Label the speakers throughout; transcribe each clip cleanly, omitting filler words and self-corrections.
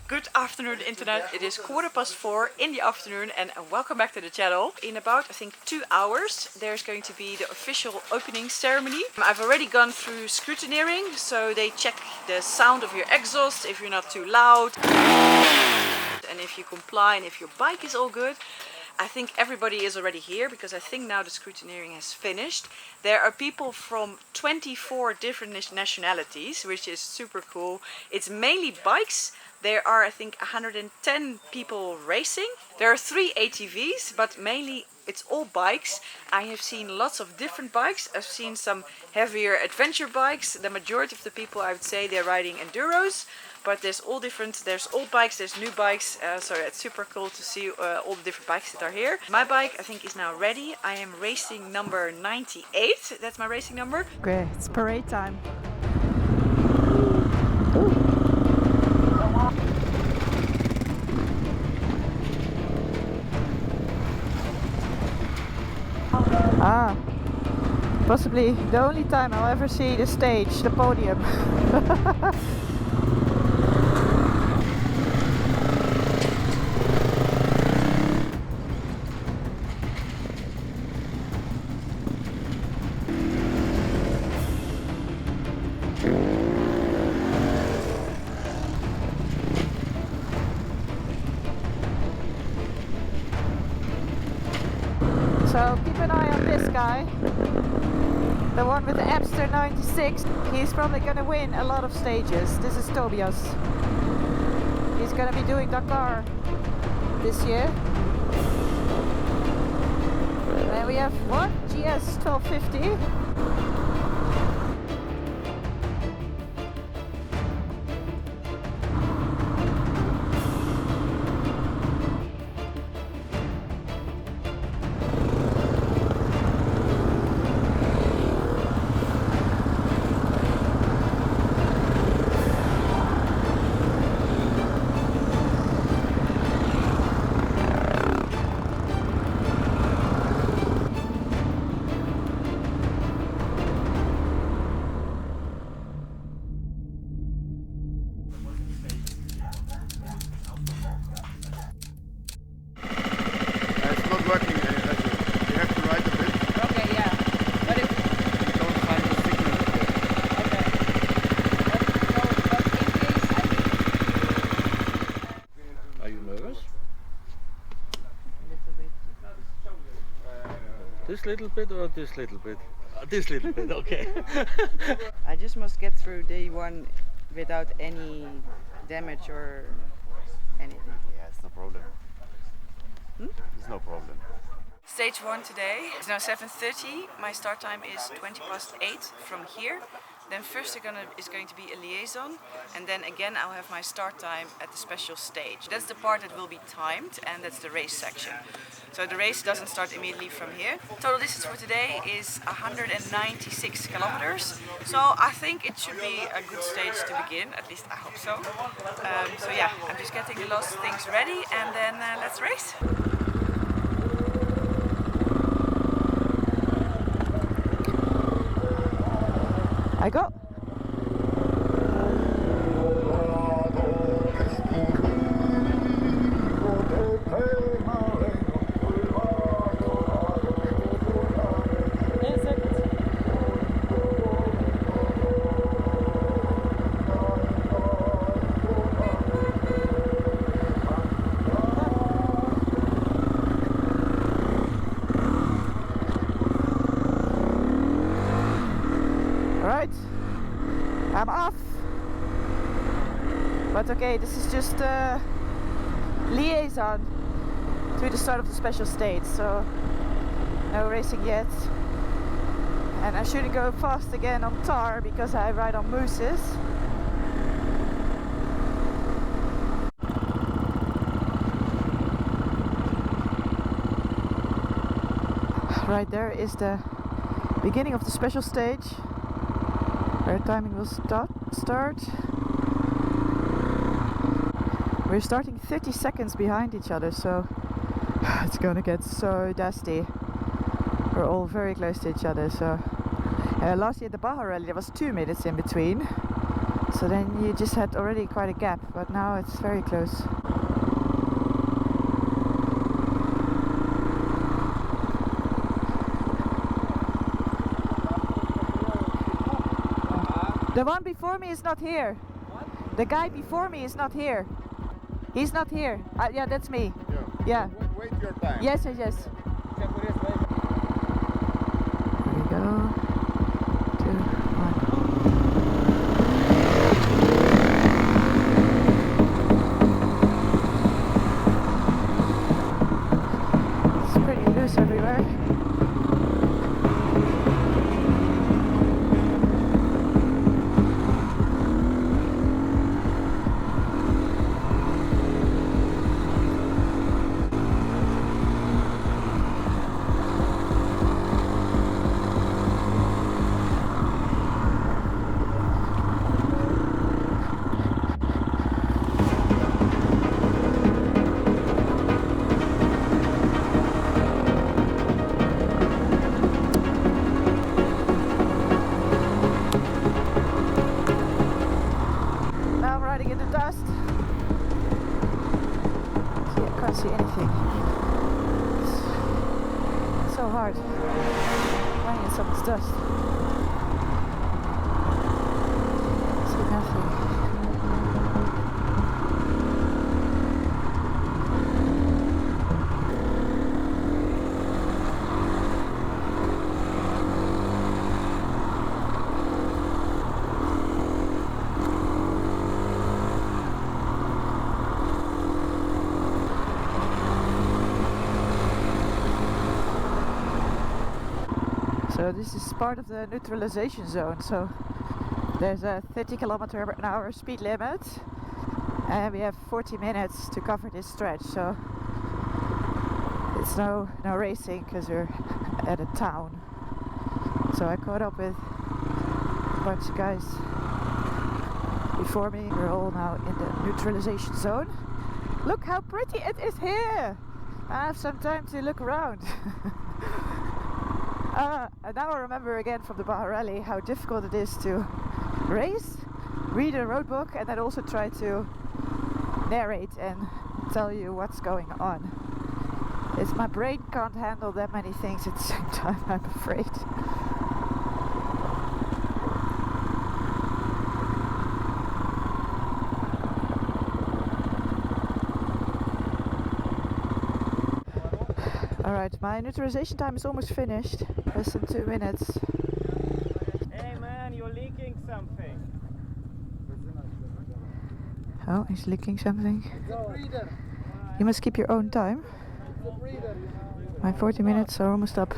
Speaker 1: Good afternoon internet, it is 4:15 in the afternoon and welcome back to the channel. In about I think 2 hours there's going to be the official opening ceremony. I've already gone through scrutineering, so they check the sound of your exhaust, if you're not too loud and if you comply and if your bike is all good. I think everybody is already here because I think now the scrutineering has finished. There are people from 24 different nationalities, which is super cool. It's mainly bikes. There are I think 110 people racing. There are 3 ATVs, but mainly it's all bikes. I have seen lots of different bikes. I've seen some heavier adventure bikes. The majority of the people, I would say, they're riding enduros. But there's all different, there's old bikes, there's new bikes, so it's super cool to see all the different bikes that are here. My bike I think is now ready. I am racing number 98, that's my racing number.
Speaker 2: Okay, it's parade time. Possibly the only time I'll ever see the stage, the podium. So keep an eye on this guy, the one with the Epster 96. He's probably going to win a lot of stages. This is Tobias. He's going to be doing Dakar this year. And we have what? GS 1250.
Speaker 3: This little bit or this little bit? This little bit, okay.
Speaker 4: I just must get through day one without any damage or anything.
Speaker 5: Yeah, it's no problem. It's no problem.
Speaker 1: Stage 1 today. It's now 7:30. My start time is 8:20 from here. Then first is going to be a liaison, and then again I'll have my start time at the special stage. That's the part that will be timed, and that's the race section. So the race doesn't start immediately from here. Total distance for today is 196 kilometers. So I think it should be a good stage to begin, at least I hope so. So yeah, I'm just getting the last things ready and then let's race.
Speaker 2: I go. I'm off, but okay, this is just a liaison to the start of the special stage, so no racing yet. And I shouldn't go fast again on tar because I ride on mousses. Right there is the beginning of the special stage, where timing will start. We're starting 30 seconds behind each other, so it's gonna get so dusty. We're all very close to each other, so last year at the Baja Rally there was 2 minutes in between, So then you just had already quite a gap, but now it's very close. The one before me is not here. What? The guy before me is not here. He's not here. Yeah, that's me. Yeah.
Speaker 5: Wait your time.
Speaker 2: Yes, yes, yes. Here we go. 2, 1. It's pretty loose everywhere. See anything. It's so hard running in someone's dust. See nothing. So this is part of the neutralization zone. So there's a 30 km/h speed limit, and we have 40 minutes to cover this stretch. So it's no racing because we're at a town. So I caught up with a bunch of guys before me. We're all now in the neutralization zone. Look how pretty it is here! I have some time to look around. And now I remember again from the Baja Rally how difficult it is to race, read a road book, and then also try to narrate and tell you what's going on. My brain can't handle that many things at the same time, I'm afraid. Alright, my neutralization time is almost finished. Less than 2 minutes.
Speaker 3: Hey man, you're leaking something.
Speaker 2: Oh, he's leaking something. You must keep your own time. My 40 minutes are almost up.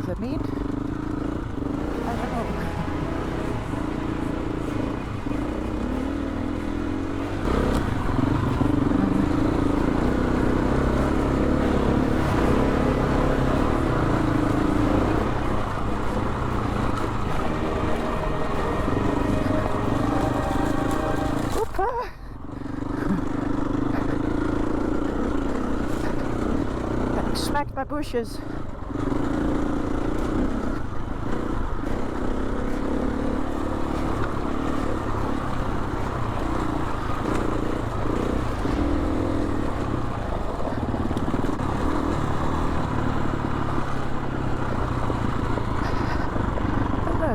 Speaker 2: That mean? I don't know. Opa! I smacked my bushes.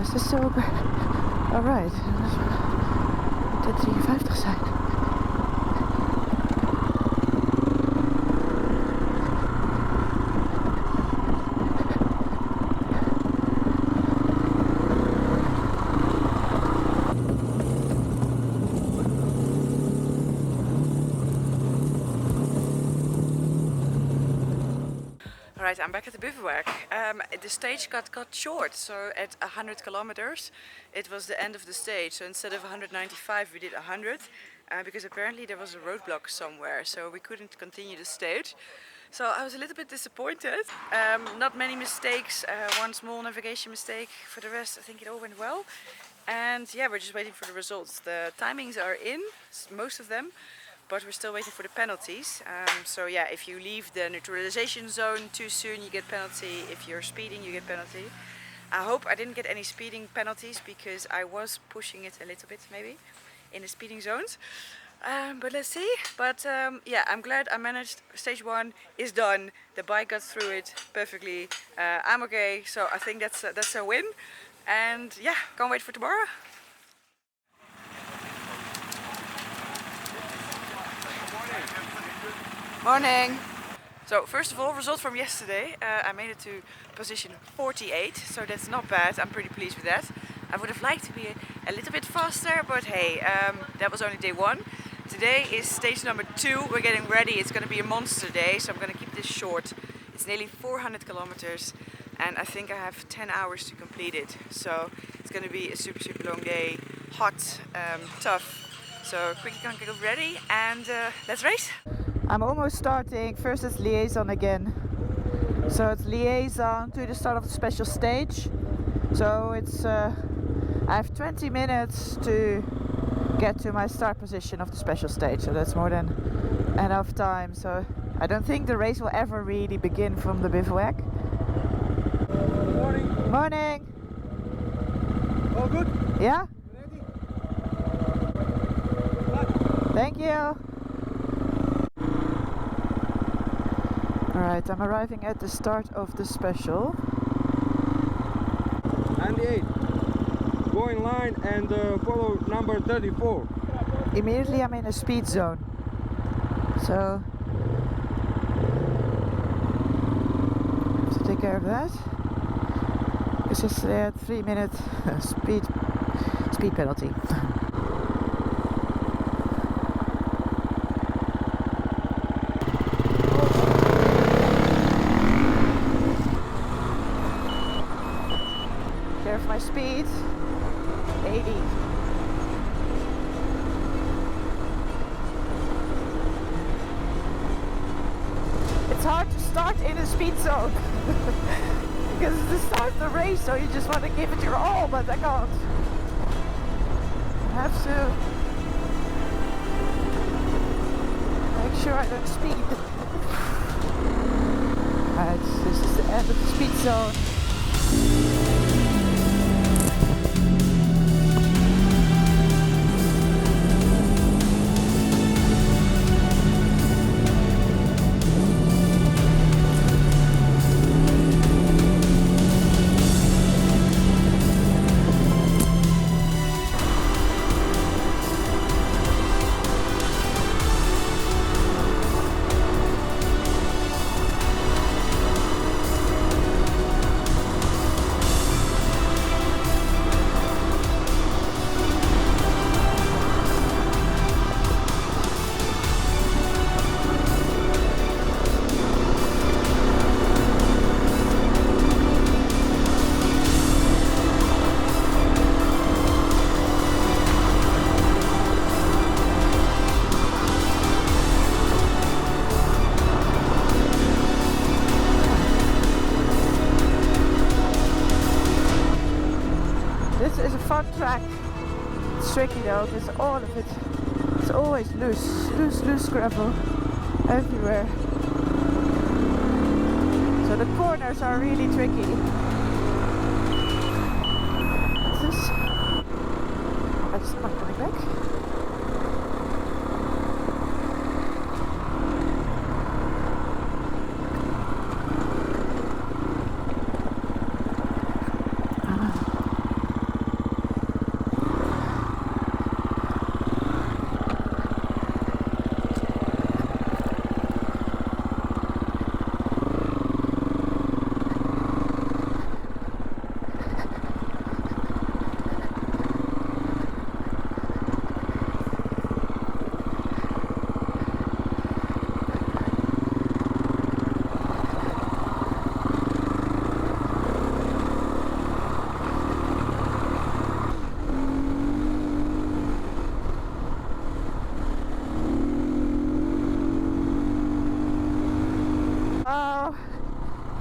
Speaker 2: Is dit zo? Alright. Het moet 53 zijn.
Speaker 1: Alright, I'm back at the bivouac. The stage got cut short, so at 100 kilometers it was the end of the stage. So instead of 195 we did 100 because apparently there was a roadblock somewhere, so we couldn't continue the stage. So I was a little bit disappointed. Not many mistakes, one small navigation mistake. For the rest I think it all went well. And yeah, we're just waiting for the results. The timings are in, most of them, but we're still waiting for the penalties. So yeah, if you leave the neutralization zone too soon you get penalty. If you're speeding you get penalty. I hope I didn't get any speeding penalties because I was pushing it a little bit maybe in the speeding zones. But let's see. But yeah, I'm glad I managed. Stage 1 is done. The bike got through it perfectly. I'm okay, so I think that's a win. And yeah, can't wait for tomorrow. Morning. So first of all, result from yesterday. I made it to position 48, so that's not bad. I'm pretty pleased with that. I would have liked to be a little bit faster, but hey, that was only day 1. Today is stage number 2. We're getting ready. It's going to be a monster day, so I'm going to keep this short. It's nearly 400 kilometers, and I think I have 10 hours to complete it. So it's going to be a super long day, hot, tough. So quickly gonna get ready and let's race.
Speaker 2: I'm almost starting. First it's liaison again. So it's liaison to the start of the special stage. So it's I have 20 minutes to get to my start position of the special stage. So that's more than enough time. So I don't think the race will ever really begin from the bivouac.
Speaker 3: Morning.
Speaker 2: Morning.
Speaker 3: All good?
Speaker 2: Yeah?
Speaker 3: Ready?
Speaker 2: Thank you. Alright, I'm arriving at the start of the special.
Speaker 3: 98. Go in line and follow number 34.
Speaker 2: Immediately I'm in a speed zone. So I have to take care of that. Because yesterday I had 3-minute speed penalty. Care of my speed. 80. It's hard to start in a speed zone because it's the start of the race, so you just want to give it your all, but I can't. I have to make sure I don't speed. Alright, this is the end of the speed zone. This is a fun track. It's tricky though, because all of it, it's always loose gravel everywhere. So the corners are really tricky. What's this? I just not coming back.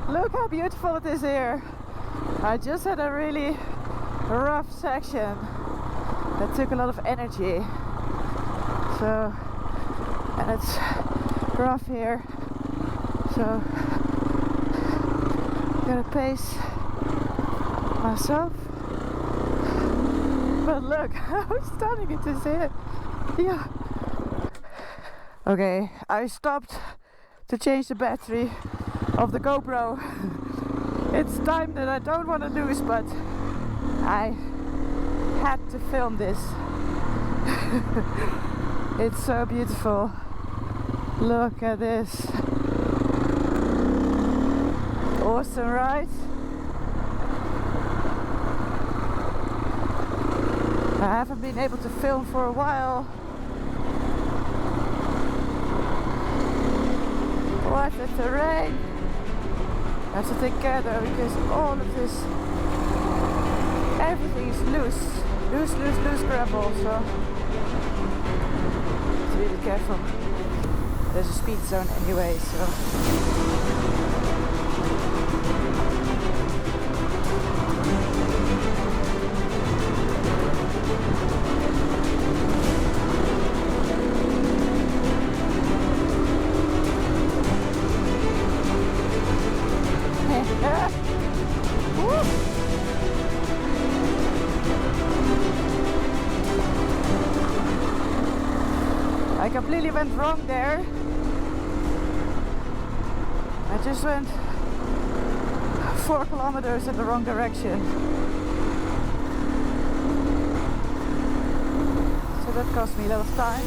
Speaker 2: Look how beautiful it is here. I just had a really rough section that took a lot of energy. So, and it's rough here. So, I'm gonna pace myself. But look how stunning it is here. Yeah. Okay, I stopped to change the battery of the GoPro. It's time that I don't want to lose, but I had to film this. It's so beautiful. Look at this. Awesome, right? I haven't been able to film for a while. What a terrain! I have to take care though, because all of this, everything is loose gravel, so have to be really careful. There's a speed zone anyway, so. I completely went wrong there. I just went 4 kilometers in the wrong direction. So that cost me a lot of time.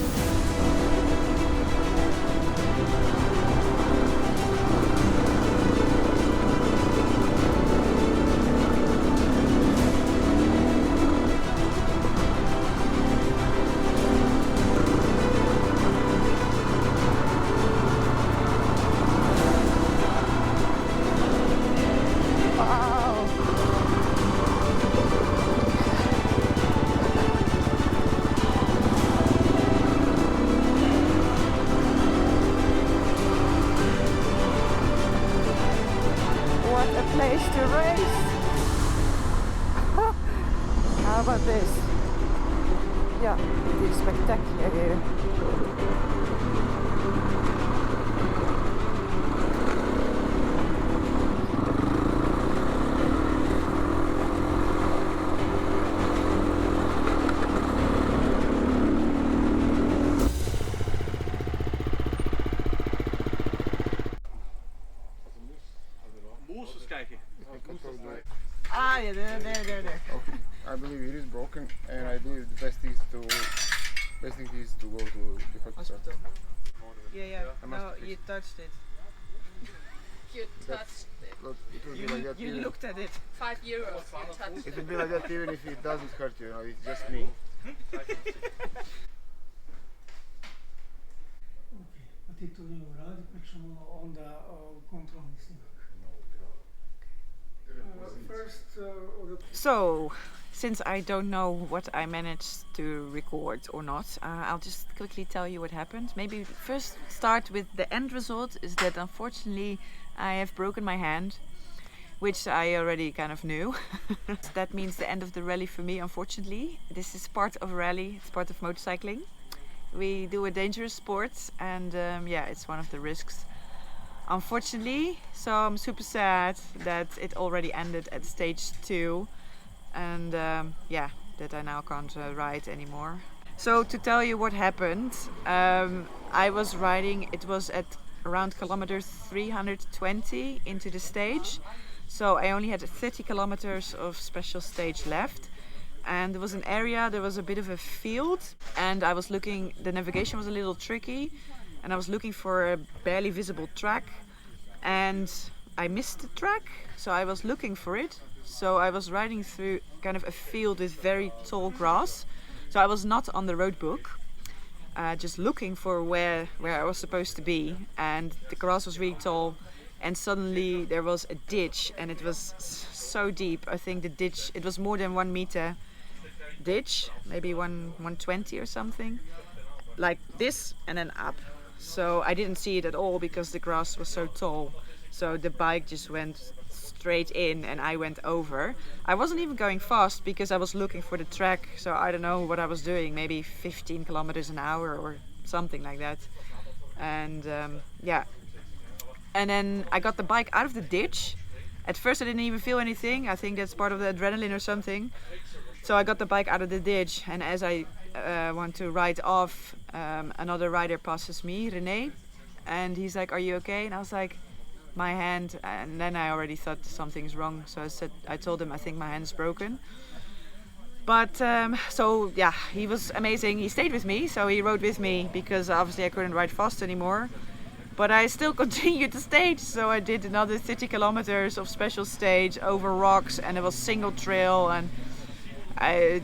Speaker 2: Place to race. How about this? Yeah, it is spectacular here. Ah, yeah, there.
Speaker 6: Okay. I believe it is broken, and I believe the best thing is to go to the hospital.
Speaker 4: Yeah. No, you touched it.
Speaker 7: You touched it.
Speaker 6: Look, it will be like that.
Speaker 4: You
Speaker 6: even,
Speaker 4: looked at it.
Speaker 7: €5 you touched
Speaker 6: it will be like that even if it doesn't hurt you. You know, it's just me.
Speaker 8: A ti to njemu radi, pa ćemo onda kontrolni snimak.
Speaker 2: So, since I don't know what I managed to record or not, I'll just quickly tell you what happened. Maybe first start with the end result is that unfortunately I have broken my hand, which I already kind of knew. That means the end of the rally for me, unfortunately. This is part of a rally, it's part of motorcycling. We do a dangerous sport, and yeah, it's one of the risks, unfortunately. So I'm super sad that it already ended at stage 2, and yeah, that I now can't ride anymore. So to tell you what happened, I was riding, it was at around kilometer 320 into the stage. So I only had 30 kilometers of special stage left. And there was an area, there was a bit of a field, and I was looking, the navigation was a little tricky, and I was looking for a barely visible track, and I missed the track, so I was looking for it. So I was riding through kind of a field with very tall grass, so I was not on the road book, just looking for where I was supposed to be, and the grass was really tall, and suddenly there was a ditch, and it was so deep. I think the ditch, it was more than 1 meter ditch, maybe 120 or something, like this, and then up. So I didn't see it at all because the grass was so tall.
Speaker 4: So the bike just went straight in and I went over. I wasn't even going fast because I was looking for the track, so I don't know what I was doing, maybe 15 kilometers an hour or something like that. And yeah, and then I got the bike out of the ditch. At first I didn't even feel anything. I think that's part of the adrenaline or something. So I got the bike out of the ditch, and as I want to ride off, another rider passes me, René, and he's like, "Are you okay?" And I was like, "My hand," and then I already thought something's wrong. So I told him I think my hand's broken. But so yeah, he was amazing. He stayed with me, so he rode with me because obviously I couldn't ride fast anymore. But I still continued the stage, so I did another 30 kilometers of special stage over rocks, and it was single trail, and I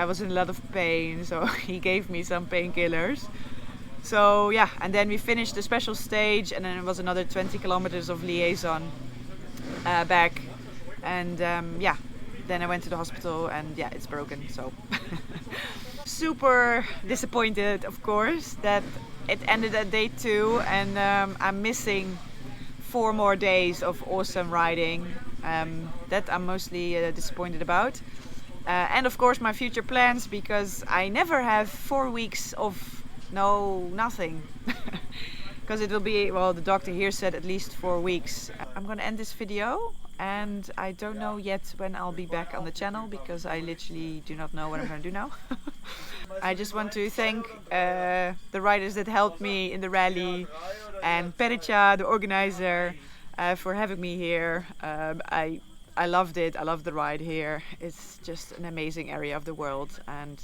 Speaker 4: was in a lot of pain, so he gave me some painkillers. So yeah, and then we finished the special stage, and then it was another 20 kilometers of liaison back, and yeah, then I went to the hospital, and yeah, it's broken. So super disappointed, of course, that it ended at day 2, and I'm missing 4 more days of awesome riding. That I'm mostly disappointed about. And of course my future plans, because I never have 4 weeks of nothing. Because it will be, well, the doctor here said at least 4 weeks. I'm gonna end this video, and I don't know yet when I'll be back on the channel, because I literally do not know what I'm gonna do now. I just want to thank the riders that helped me in the rally, and Perica, the organizer, for having me here. I loved it. I love the ride here. It's just an amazing area of the world, and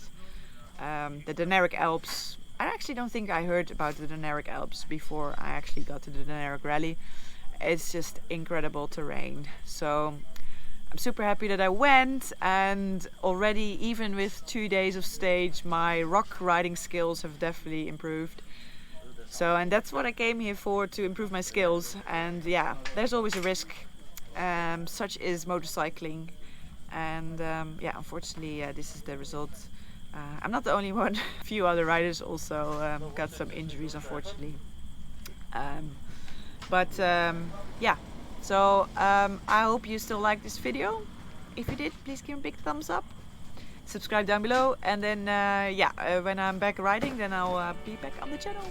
Speaker 4: the Dinaric Alps. I actually don't think I heard about the Dinaric Alps before I actually got to the Dinaric Rally. It's just incredible terrain. So I'm super happy that I went, and already, even with 2 days of stage, my rock riding skills have definitely improved. So, and that's what I came here for, to improve my skills. And yeah, there's always a risk. Such is motorcycling, and yeah, unfortunately this is the result. I'm not the only one. A few other riders also got some injuries, unfortunately. But yeah, so I hope you still like this video. If you did, please give me a big thumbs up, subscribe down below, and then yeah, when I'm back riding, then I'll be back on the channel.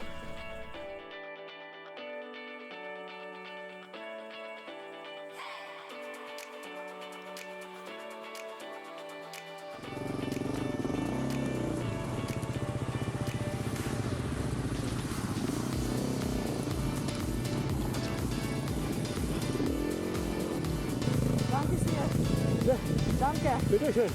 Speaker 3: Danke. Bitteschön.